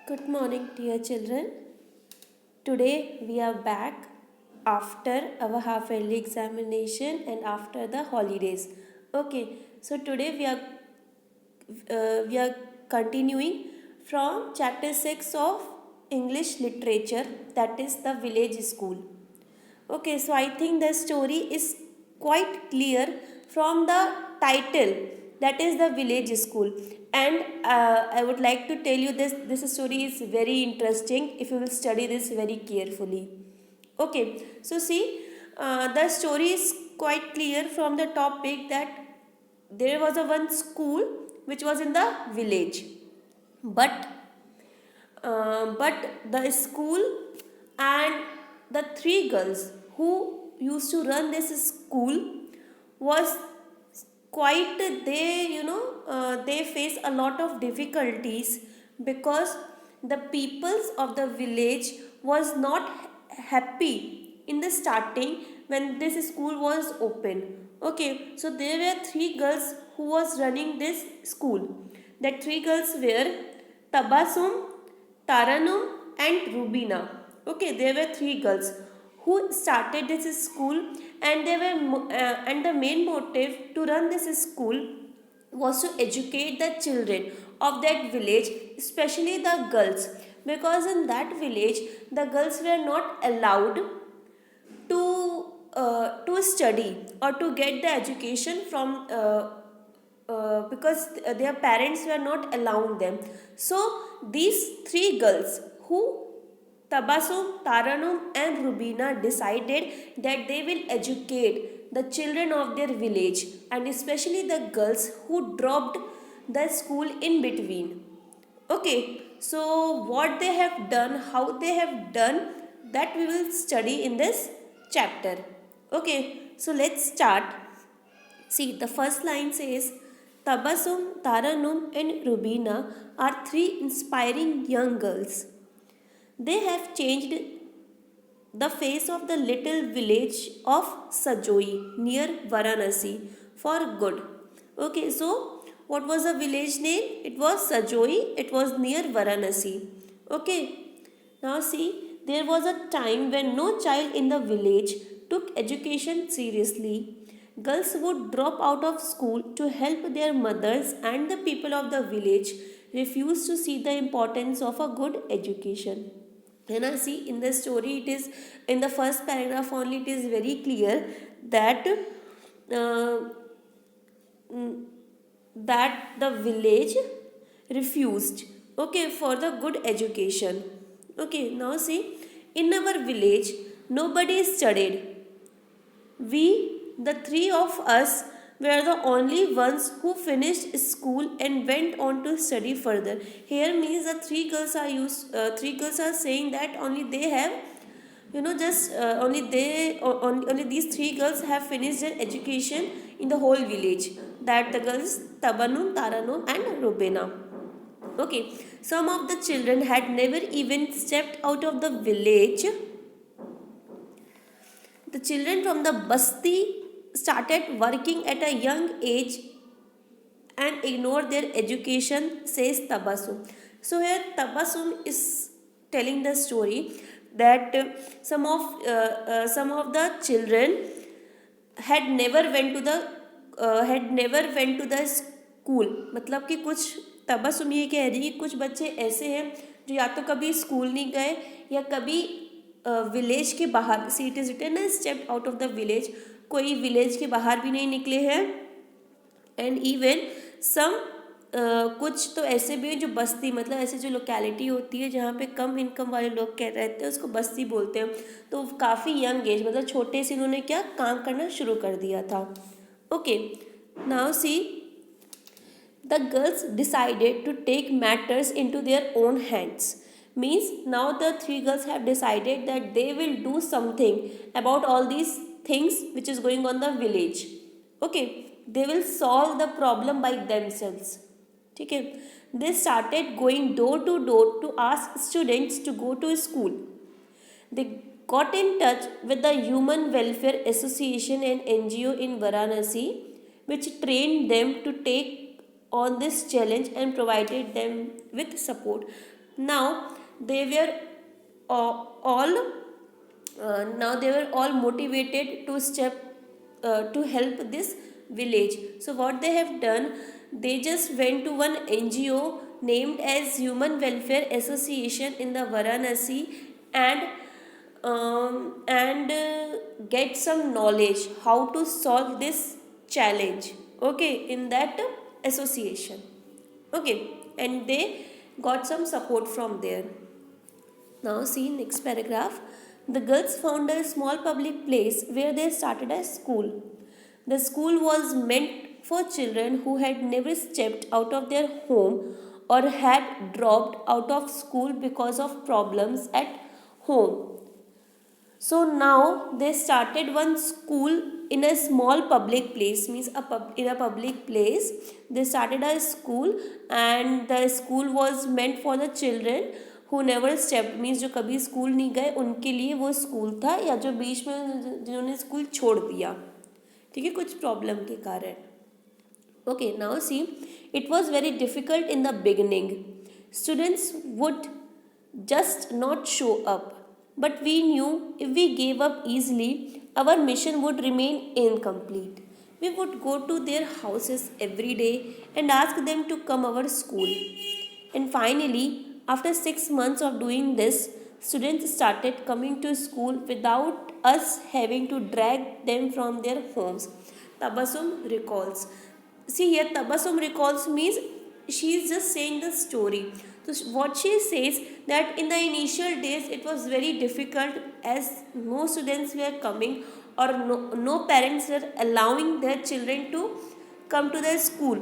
Good morning, dear children. Today we are back after our half yearly examination and after the holidays. Okay, so today we are continuing from chapter 6 of English literature, that is the village school. Okay, so I think the story is quite clear from the title, that is the village school. And I would like to tell you this story is very interesting if you will study this very carefully. Okay, so see, the story is quite clear from the topic that there was a one school which was in the village, but but the school and the three girls who used to run this school was quite, they face a lot of difficulties because the peoples of the village was not happy in the starting when this school was open. Okay, so there were three girls who was running this school. The three girls were Tabasum, Taranum and Rubina. Okay, there were three girls who started this school, and and the main motive to run this school was to educate the children of that village, especially the girls, because in that village the girls were not allowed to study or to get the education from because their parents were not allowing them. So these three girls who Tabasum, Taranum and Rubina decided that they will educate the children of their village, and especially the girls who dropped the school in between. Okay, so what they have done, how they have done, that we will study in this chapter. Okay, so let's start. See, the first line says Tabasum, Taranum, and Rubina are three inspiring young girls. They have changed the face of the little village of Sajoi near Varanasi for good. Okay, so what was the village name? It was Sajoi, it was near Varanasi. Okay, now see, there was a time when no child in the village took education seriously. Girls would drop out of school to help their mothers, and the people of the village refused to see the importance of a good education. And I see in the story, it is in the first paragraph only, it is very clear that uh, mm, that the village refused, okay, for the good education. Okay, now see, in our village nobody studied. We, the three of us, were the only ones who finished school and went on to study further. Here means the three girls are saying that only they have, just only only these three girls have finished their education in the whole village. That the girls Tabanum, Taranum, and Rubena. Okay, some of the children had never even stepped out of the village. The children from the Basti started working at a young age and ignored their education, says Tabasum. So here Tabasum is telling the story that some of the children had never went to the school. मतलब कि कुछ, तबस्सुम ये कह रही है कि कुछ बच्चे ऐसे हैं जो या तो कभी स्कूल नहीं गए या कभी विलेज के बाहर, see it is written step out of the village, कोई विलेज के बाहर भी नहीं निकले हैं. एंड इवन सम कुछ तो ऐसे भी हैं जो बस्ती, मतलब ऐसे जो लोकेलिटी होती है जहाँ पे कम इनकम वाले लोग रहते हैं उसको बस्ती बोलते हैं. तो काफ़ी यंग एज, मतलब छोटे से इन्होंने क्या काम करना शुरू कर दिया था. Okay, now see, the girls decided to take matters into their own hands. Means now the three girls have decided that they will do something about all these things which is going on the village. Okay, they will solve the problem by themselves. Okay, they started going door to door to ask students to go to school. They got in touch with the Human Welfare Association and NGO in Varanasi, which trained them to take on this challenge and provided them with support. Now they were all now they were all motivated to step to help this village. So what they have done, they just went to one NGO named as Human Welfare Association in the Varanasi, and get some knowledge how to solve this challenge, okay, in that association, okay, and they got some support from there. Now see next paragraph. The girls found a small public place where they started a school. The school was meant for children who had never stepped out of their home or had dropped out of school because of problems at home. So now they started one school in a small public place, means in a public place they started a school, and the school was meant for the children who never stepped, means जो कभी school नहीं गए उनके लिए वो school था, या जो बीच में जिन्होंने स्कूल छोड़ दिया, ठीक है, कुछ प्रॉब्लम के कारण. Okay, now see, it was very difficult in the beginning. Students would just not show up. But we knew if we gave up easily, our mission would remain incomplete. We would go to their houses every day and ask them to come our school. And finally, after 6 months of doing this, students started coming to school without us having to drag them from their homes. Tabassum recalls. See here, Tabassum recalls means she is just saying the story. So what she says, that in the initial days it was very difficult as no students were coming, or no parents were allowing their children to come to their school.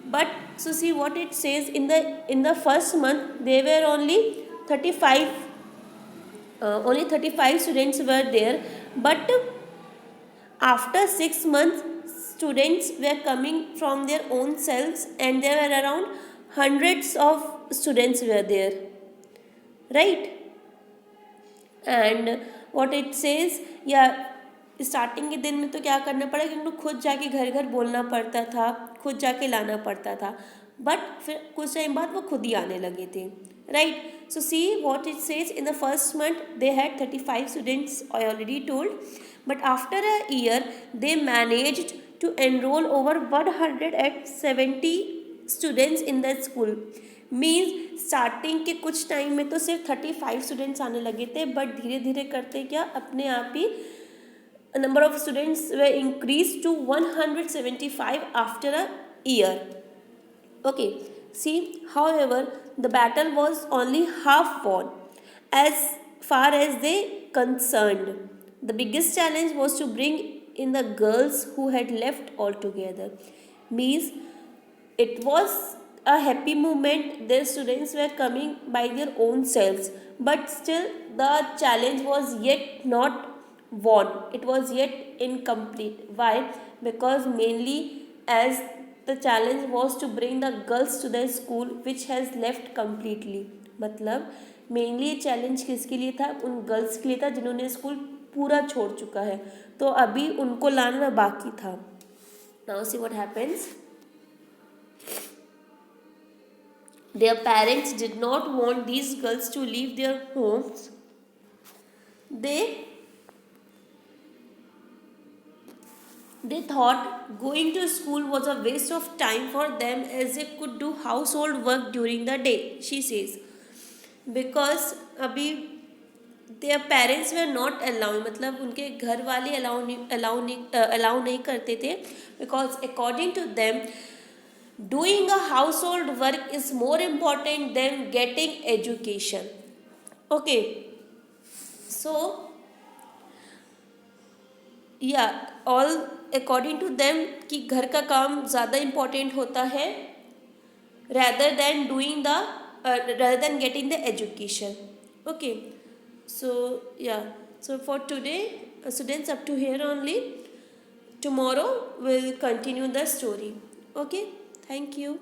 But so see what it says, in the first month there were only 35 only 35 students were there, but after 6 months students were coming from their own selves, and there were around hundreds of students were there, right? And what it says, या starting के दिन में तो क्या करना पड़ा कि उनको खुद जाके घर घर बोलना पड़ता था, खुद जाके लाना पड़ता था, बट फिर कुछ टाइम बाद वो खुद ही आने लगे थे, right? So see what it says, in the first month they had 35 students, I already told, but after a year they managed to enroll over 170 students in the school. Means starting के कुछ time में तो सिर्फ 35 students आने लगे थे, but धीरे धीरे करते क्या अपने आप ही number of students were increased to 175 after a year. Okay, see, however, the battle was only half won as far as they concerned. The biggest challenge was to bring in the girls who had left altogether. Means it was a happy moment. Their students were coming by their own selves, but still the challenge was yet not won. It was yet incomplete. Why? Because mainly as the challenge was to bring the girls to the school which has left completely. मतलब mainly challenge किसके लिए था? उन girls के लिए था जिन्होंने school पूरा छोड़ चुका है, तो अभी उनको लाना बाकी था. Now see what happens. Their parents did not want these girls to leave their homes. They thought going to school was a waste of time for them, as they could do household work during the day, she says. Because अभी their parents were not allowing, मतलब उनके घर वाले allow नहीं करते थे, because according to them doing a household work is more important than getting education. Okay, so all according to them कि घर का काम ज़्यादा इम्पोर्टेंट होता है rather than doing the rather than getting the education. Okay, so for today students, up to here only. Tomorrow we'll continue the story. Okay, thank you.